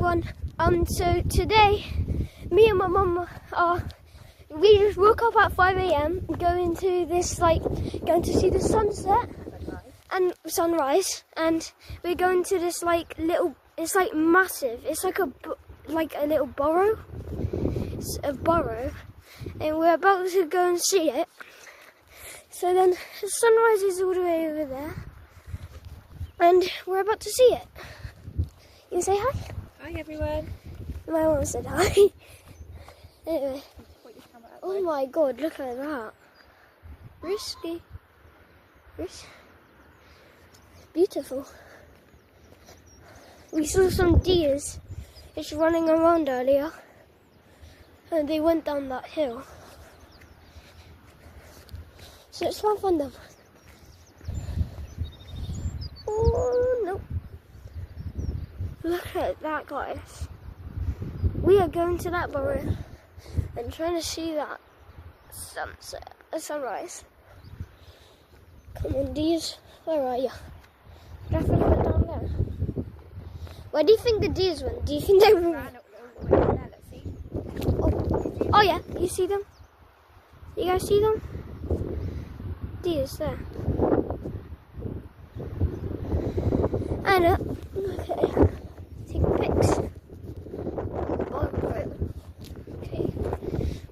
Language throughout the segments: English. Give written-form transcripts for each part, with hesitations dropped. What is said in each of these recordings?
everyone. So today, me and my mum we just woke up at 5 a.m. going to see the sunset and sunrise, and we're going to this it's like massive. It's like a little borough. It's a borough, and we're about to go and see it. So then the sunrise is all the way over there, and we're about to see it. You can say hi? Hi everyone. My mum said hi. Anyway. Oh my god, look at that. Risky. Beautiful. We saw some deers just running around earlier, and they went down that hill. So let's try and find them. Oh no. Look at that, guys. We are going to that borough and trying to see that sunset, a sunrise. Come on, deers. Where are you? Definitely went down there. Where do you think the deers went? Do you think they were? Oh yeah, you see them? You guys see them? Deers there. Anna, look at it. Take pics. Okay.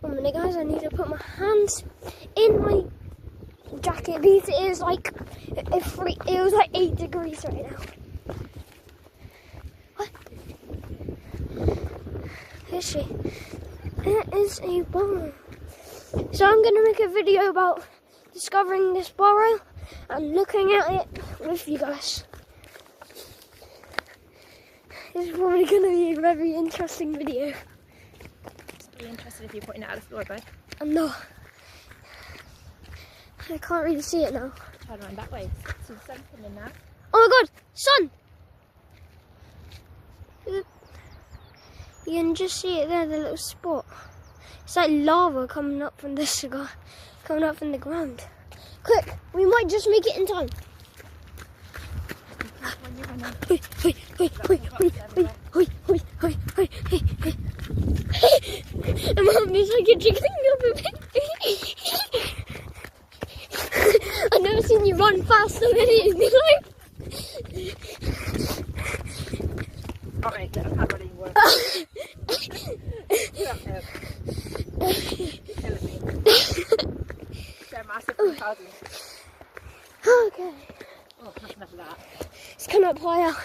1 minute, guys. I need to put my hands in my jacket because it is like it was like 8 degrees right now. What? Is she? It is a borough. So I'm going to make a video about discovering this borough and looking at it with you guys. This is probably going to be a very interesting video. It's really interesting if you're putting it out of the floor, bud. I'm not. I can't really see it now. Turn around that way. See the sun coming in now. Oh my god! Sun! You can just see it there, the little spot. It's like lava coming up from this coming up from the ground. Quick, we might just make it in time. And Mum is like jiggling up a bit. I've never seen you run faster than it in my life. Alright, I can't run anymore. Killing me. They're massive and thousand. Okay. Oh, not enough of that. It's coming up higher.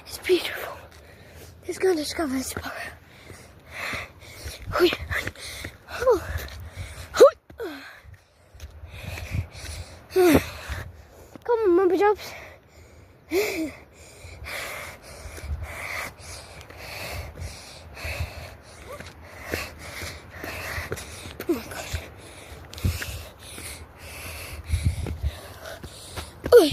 It's beautiful. Let's go discover this borough. Come on, Mummy Jobs. Oh my god. Oi.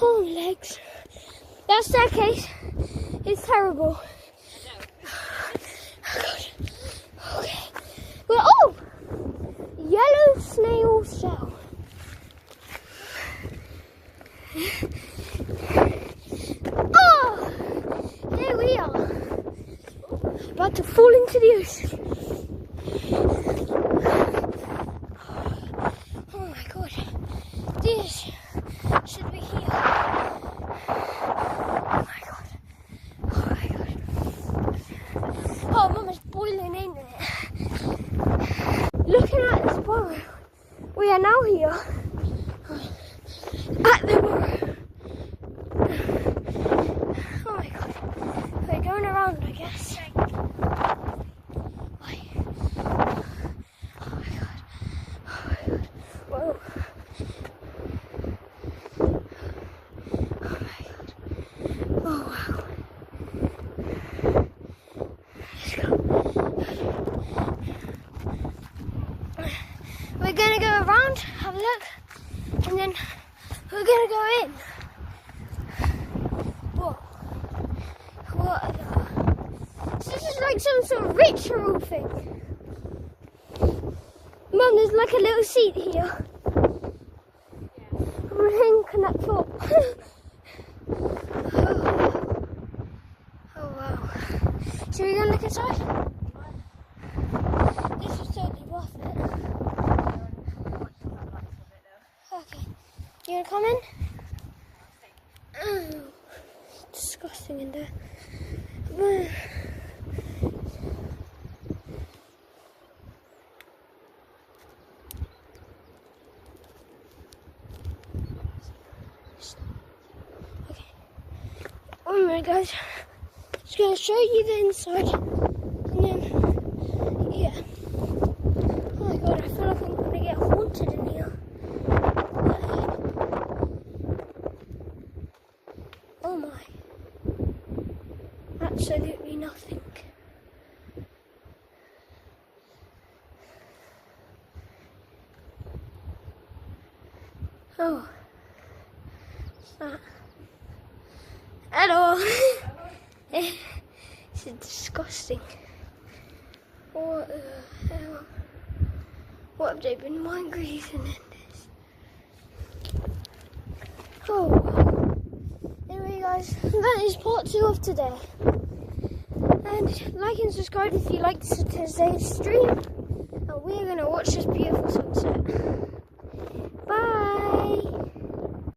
Oh, legs. That staircase is terrible. Oh, God. Okay. Well, oh! Yellow snail shell. Oh! There we are. About to fall into the ocean. Oh my god. This should be here. Oh my god. Oh my god. Oh, Mum is boiling in it. Looking at this borough, we are now here at the borough. Oh my god. We're going around, I guess. Why? Oh my god. Oh my god. Whoa. Oh wow. Let's go. We're gonna go around, have a look, and then we're gonna go in. Whoa. like some sort of ritual thing. Mum, there's like a little seat here. Ring connect up. Oh wow. So we're gonna look inside? This is totally worth it. Okay. You gonna come in? Oh, disgusting in there. Okay. Alright guys, just gonna show you the inside and then yeah. Oh my god, I feel like I'm gonna get haunted in here. Oh my. Absolutely nothing. Oh. What's that? Hello. This is disgusting. What the hell? What have they been migrating in this? Oh. Anyway guys, that is part 2 of today. And like and subscribe if you like today's stream. And we're going to watch this beautiful sunset. Bye!